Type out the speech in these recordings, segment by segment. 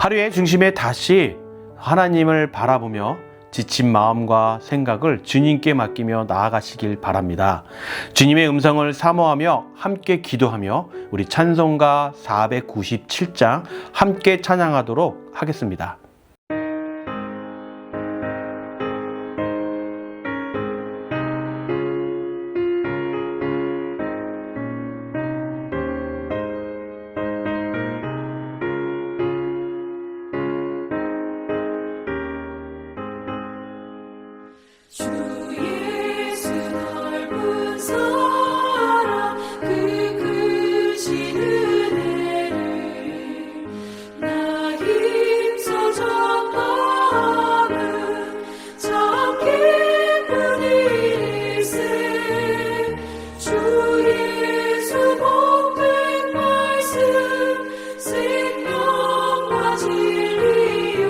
하루의 중심에 다시 하나님을 바라보며 지친 마음과 생각을 주님께 맡기며 나아가시길 바랍니다. 주님의 음성을 사모하며 함께 기도하며 우리 찬송가 497장 함께 찬양하도록 하겠습니다. 주 예수 넓은 사랑 그 크신 은혜를 나 힘써 전하는 참 기쁜 일일세. 주 예수 복된 말씀 생명과 진리요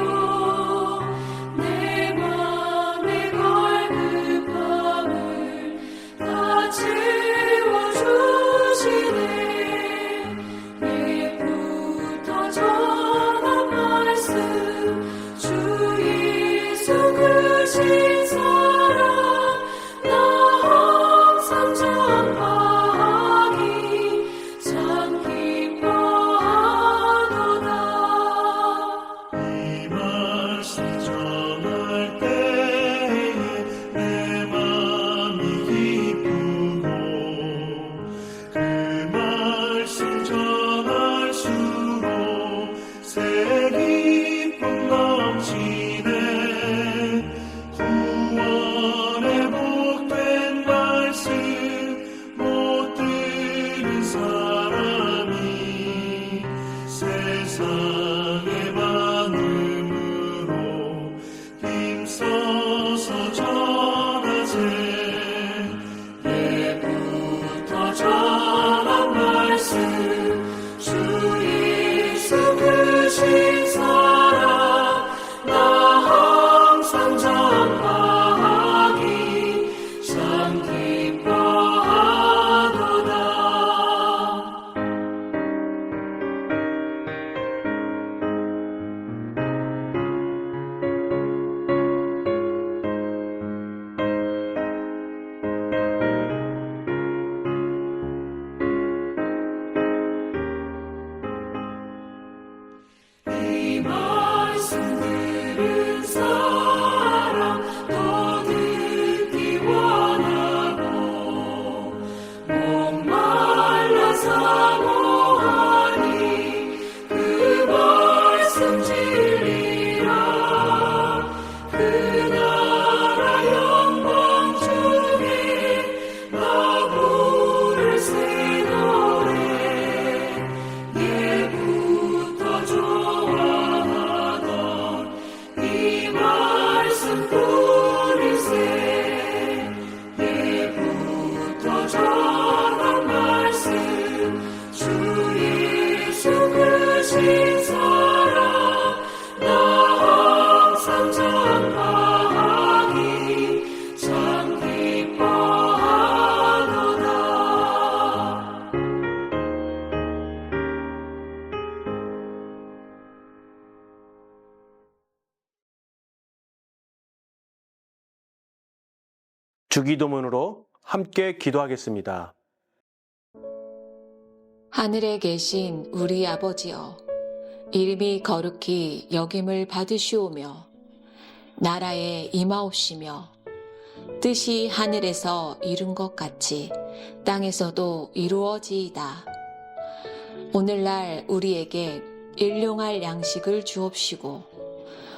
내 맘에 갈급함을 다 채워주시네. 옛부터 전한 말씀 주 예수 크신 사랑 나 항상 전하기 참 기뻐하도다. 이 말씀 전할 때에 내 맘이 기쁘고 그 말씀 전할수록 새 기쁨 넘치네. 구원의 복된 말씀 못 들은 사람이 세상에 많음으로 힘써서 전하세. 예부터 전한 말씀 주 예수 크신 사랑 나 항상 전하기 참 기뻐하도다. 이 말씀 들은 사람 더 듣기 원하고 목말라 사모하니 그 말씀 진리라. 그 나라 영광 중에 나 부를 새 노래 예부터 좋아하던 이 말씀 뿌리세. 예부터 전한 말씀 주 예수 크신 사랑 나 항상 전하기 참 기뻐하도다. 주기도문으로 함께 기도하겠습니다. 하늘에 계신 우리 아버지여, 이름이 거룩히 여김을 받으시오며 나라에 임하옵시며 뜻이 하늘에서 이룬 것 같이 땅에서도 이루어지이다. 오늘날 우리에게 일용할 양식을 주옵시고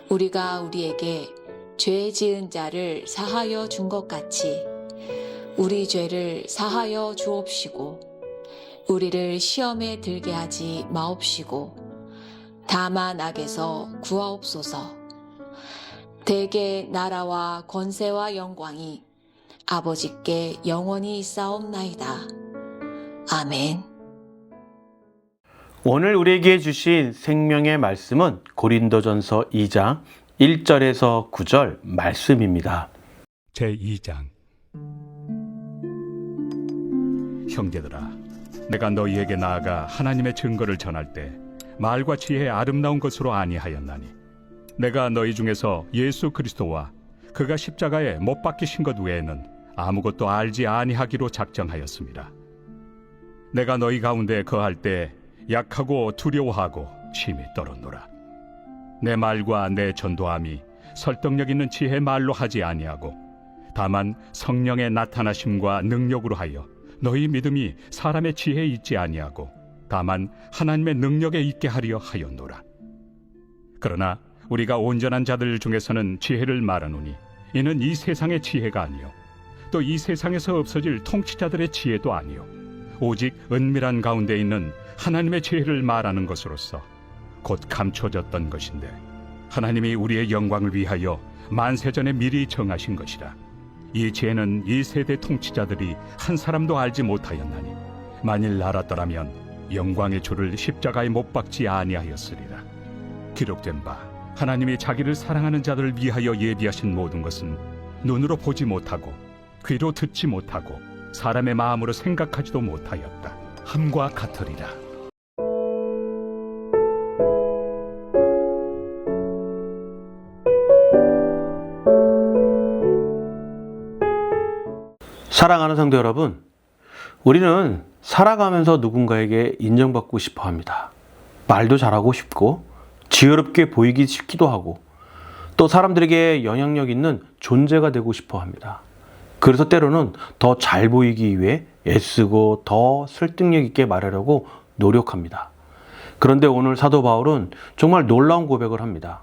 우리가 우리에게 죄 지은 자를 사하여 준 것 같이 우리 죄를 사하여 주옵시고 우리를 시험에 들게 하지 마옵시고 다만 악에서 구하옵소서. 대개 나라와 권세와 영광이 아버지께 영원히 있사옵나이다. 아멘. 오늘 우리에게 주신 생명의 말씀은 고린도전서 2장 1절에서 9절 말씀입니다. 제2장 형제들아, 내가 너희에게 나아가 하나님의 증거를 전할 때 말과 지혜의 아름다운 것으로 아니하였나니 내가 너희 중에서 예수 그리스도와 그가 십자가에 못 박히신 것 외에는 아무것도 알지 아니하기로 작정하였습니다. 내가 너희 가운데 거할 때 약하고 두려워하고 심히 떨었노라. 내 말과 내 전도함이 설득력 있는 지혜 말로 하지 아니하고 다만 성령의 나타나심과 능력으로 하여 너희 믿음이 사람의 지혜에 있지 아니하고 다만 하나님의 능력에 있게 하려 하였노라. 그러나 우리가 온전한 자들 중에서는 지혜를 말하노니 이는 이 세상의 지혜가 아니요 또 이 세상에서 없어질 통치자들의 지혜도 아니요 오직 은밀한 가운데 있는 하나님의 지혜를 말하는 것으로서 곧 감춰졌던 것인데 하나님이 우리의 영광을 위하여 만세전에 미리 정하신 것이라. 이 지혜는 이 세대 통치자들이 한 사람도 알지 못하였나니 만일 알았더라면 영광의 주를 십자가에 못 박지 아니하였으리라. 기록된 바 하나님이 자기를 사랑하는 자들을 위하여 예비하신 모든 것은 눈으로 보지 못하고 귀로 듣지 못하고 사람의 마음으로 생각하지도 못하였다 함과 같으리라. 사랑하는 성도 여러분, 우리는 살아가면서 누군가에게 인정받고 싶어 합니다. 말도 잘하고 싶고 지혜롭게 보이기 싶기도 하고 또 사람들에게 영향력 있는 존재가 되고 싶어 합니다. 그래서 때로는 더 잘 보이기 위해 애쓰고 더 설득력 있게 말하려고 노력합니다. 그런데 오늘 사도 바울은 정말 놀라운 고백을 합니다.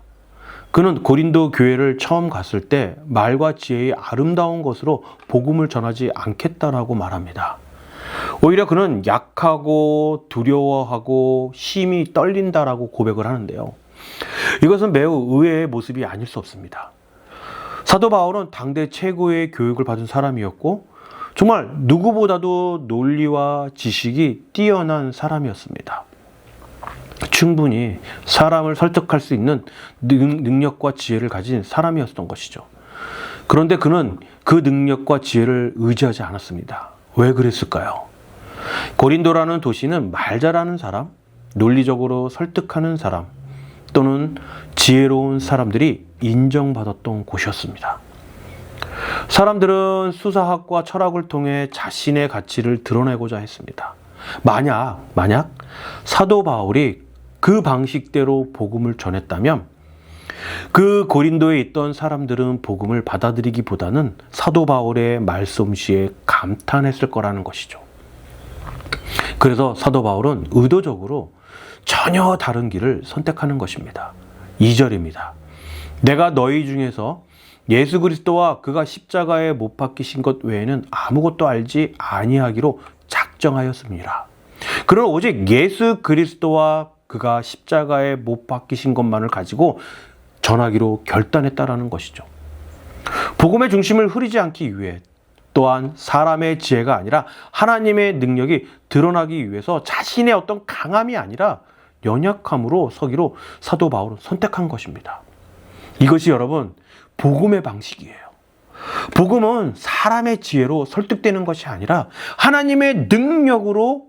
그는 고린도 교회를 처음 갔을 때 말과 지혜의 아름다운 것으로 복음을 전하지 않겠다라고 말합니다. 오히려 그는 약하고 두려워하고 심히 떨린다라고 고백을 하는데요. 이것은 매우 의외의 모습이 아닐 수 없습니다. 사도 바울은 당대 최고의 교육을 받은 사람이었고 정말 누구보다도 논리와 지식이 뛰어난 사람이었습니다. 충분히 사람을 설득할 수 있는 능력과 지혜를 가진 사람이었던 것이죠. 그런데 그는 그 능력과 지혜를 의지하지 않았습니다. 왜 그랬을까요? 고린도라는 도시는 말 잘하는 사람, 논리적으로 설득하는 사람, 또는 지혜로운 사람들이 인정받았던 곳이었습니다. 사람들은 수사학과 철학을 통해 자신의 가치를 드러내고자 했습니다. 만약 사도 바울이 그 방식대로 복음을 전했다면 그 고린도에 있던 사람들은 복음을 받아들이기보다는 사도 바울의 말솜씨에 감탄했을 거라는 것이죠. 그래서 사도 바울은 의도적으로 전혀 다른 길을 선택하는 것입니다. 2절입니다. 내가 너희 중에서 예수 그리스도와 그가 십자가에 못 박히신 것 외에는 아무것도 알지 아니하기로 작정하였습니다. 그는 오직 예수 그리스도와 그가 십자가에 못 박히신 것만을 가지고 전하기로 결단했다라는 것이죠. 복음의 중심을 흐리지 않기 위해 또한 사람의 지혜가 아니라 하나님의 능력이 드러나기 위해서 자신의 어떤 강함이 아니라 연약함으로 서기로 사도 바울은 선택한 것입니다. 이것이 여러분 복음의 방식이에요. 복음은 사람의 지혜로 설득되는 것이 아니라 하나님의 능력으로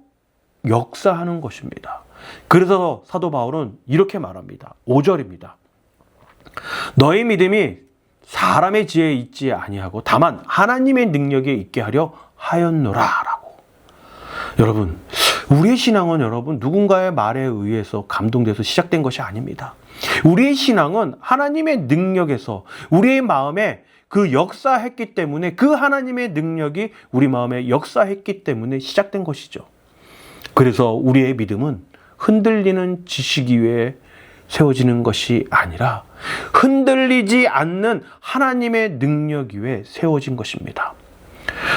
역사하는 것입니다. 그래서 사도 바울은 이렇게 말합니다. 5절입니다. 너희 믿음이 사람의 지혜에 있지 아니하고 다만 하나님의 능력에 있게 하려 하였노라 라고. 여러분, 우리의 신앙은 여러분 누군가의 말에 의해서 감동돼서 시작된 것이 아닙니다. 우리의 신앙은 하나님의 능력에서 우리의 마음에 그 역사했기 때문에 그 하나님의 능력이 우리 마음에 역사했기 때문에 시작된 것이죠. 그래서 우리의 믿음은 흔들리는 지식 위에 세워지는 것이 아니라 흔들리지 않는 하나님의 능력 위에 세워진 것입니다.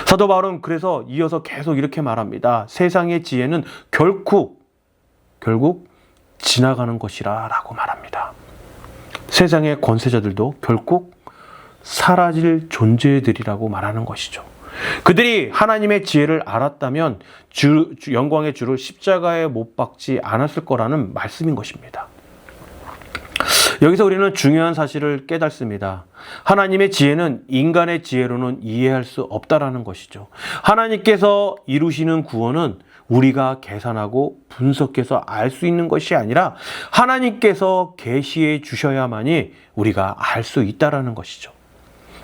사도 바울은 그래서 이어서 계속 이렇게 말합니다. 세상의 지혜는 결국 지나가는 것이라 라고 말합니다. 세상의 권세자들도 결국 사라질 존재들이라고 말하는 것이죠. 그들이 하나님의 지혜를 알았다면 영광의 주를 십자가에 못 박지 않았을 거라는 말씀인 것입니다. 여기서 우리는 중요한 사실을 깨닫습니다. 하나님의 지혜는 인간의 지혜로는 이해할 수 없다라는 것이죠. 하나님께서 이루시는 구원은 우리가 계산하고 분석해서 알 수 있는 것이 아니라 하나님께서 계시해 주셔야만이 우리가 알 수 있다라는 것이죠.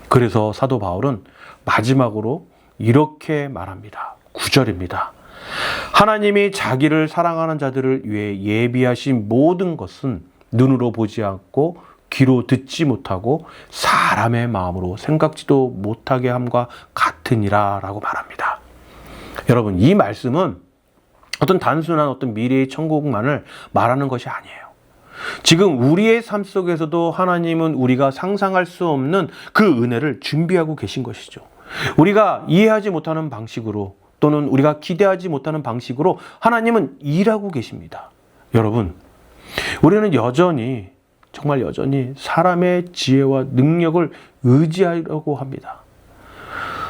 그래서 사도 바울은 마지막으로 이렇게 말합니다. 9절입니다. 하나님이 자기를 사랑하는 자들을 위해 예비하신 모든 것은 눈으로 보지 않고 귀로 듣지 못하고 사람의 마음으로 생각지도 못하게 함과 같으니라 라고 말합니다. 여러분, 이 말씀은 어떤 단순한 어떤 미래의 천국만을 말하는 것이 아니에요. 지금 우리의 삶 속에서도 하나님은 우리가 상상할 수 없는 그 은혜를 준비하고 계신 것이죠. 우리가 이해하지 못하는 방식으로 또는 우리가 기대하지 못하는 방식으로 하나님은 일하고 계십니다. 여러분, 우리는 여전히 정말 여전히 사람의 지혜와 능력을 의지하려고 합니다.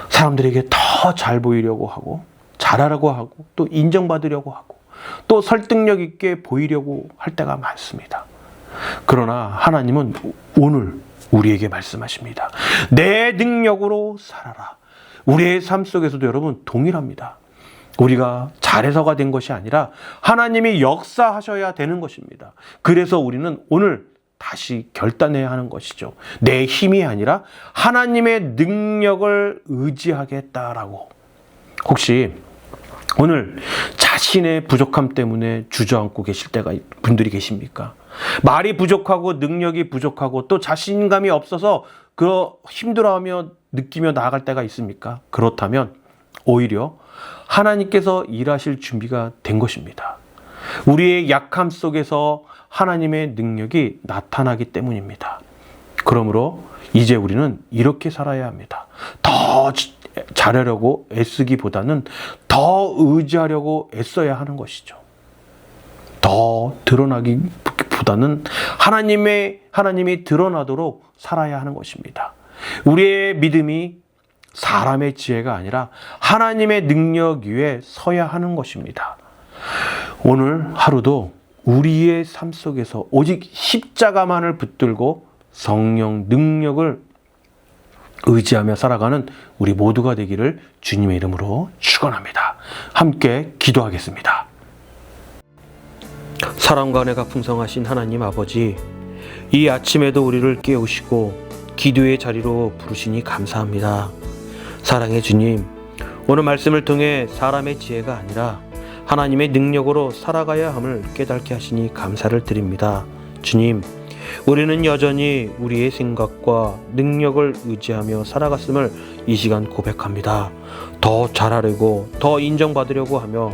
사람들에게 더 잘 보이려고 하고 잘하려고 하고 또 인정받으려고 하고 또 설득력 있게 보이려고 할 때가 많습니다. 그러나 하나님은 오늘 우리에게 말씀하십니다. 내 능력으로 살아라. 우리의 삶 속에서도 여러분 동일합니다. 우리가 잘해서가 된 것이 아니라 하나님이 역사하셔야 되는 것입니다. 그래서 우리는 오늘 다시 결단해야 하는 것이죠. 내 힘이 아니라 하나님의 능력을 의지하겠다라고. 혹시 오늘 자신의 부족함 때문에 주저앉고 계실 때가 분들이 계십니까? 말이 부족하고 능력이 부족하고 또 자신감이 없어서 힘들어하며 느끼며 나아갈 때가 있습니까? 그렇다면 오히려 하나님께서 일하실 준비가 된 것입니다. 우리의 약함 속에서 하나님의 능력이 나타나기 때문입니다. 그러므로 이제 우리는 이렇게 살아야 합니다. 더 잘하려고 애쓰기보다는 더 의지하려고 애써야 하는 것이죠. 더 드러나기보다는 하나님이 드러나도록 살아야 하는 것입니다. 우리의 믿음이 사람의 지혜가 아니라 하나님의 능력 위에 서야 하는 것입니다. 오늘 하루도 우리의 삶 속에서 오직 십자가만을 붙들고 성령 능력을 의지하며 살아가는 우리 모두가 되기를 주님의 이름으로 축원합니다. 함께 기도하겠습니다. 사랑과 은혜가 풍성하신 하나님 아버지, 이 아침에도 우리를 깨우시고 기도의 자리로 부르시니 감사합니다. 사랑의 주님, 오늘 말씀을 통해 사람의 지혜가 아니라 하나님의 능력으로 살아가야 함을 깨닫게 하시니 감사를 드립니다. 주님, 우리는 여전히 우리의 생각과 능력을 의지하며 살아갔음을 이 시간 고백합니다. 더 잘하려고, 더 인정받으려고 하며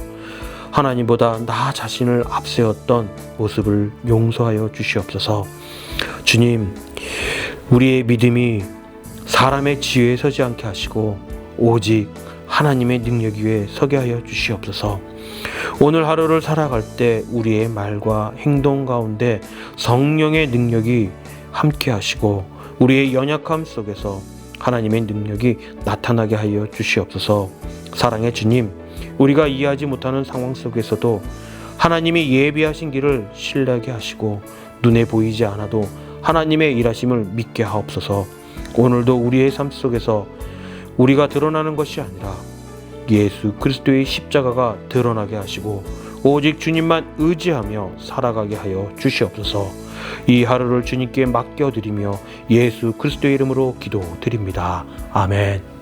하나님보다 나 자신을 앞세웠던 모습을 용서하여 주시옵소서. 주님, 우리의 믿음이 사람의 지혜에 서지 않게 하시고 오직 하나님의 능력 위에 서게 하여 주시옵소서. 오늘 하루를 살아갈 때 우리의 말과 행동 가운데 성령의 능력이 함께 하시고 우리의 연약함 속에서 하나님의 능력이 나타나게 하여 주시옵소서. 사랑의 주님, 우리가 이해하지 못하는 상황 속에서도 하나님이 예비하신 길을 신뢰하게 하시고 눈에 보이지 않아도 하나님의 일하심을 믿게 하옵소서. 오늘도 우리의 삶 속에서 우리가 드러나는 것이 아니라 예수 그리스도의 십자가가 드러나게 하시고 오직 주님만 의지하며 살아가게 하여 주시옵소서. 이 하루를 주님께 맡겨드리며 예수 그리스도의 이름으로 기도드립니다. 아멘.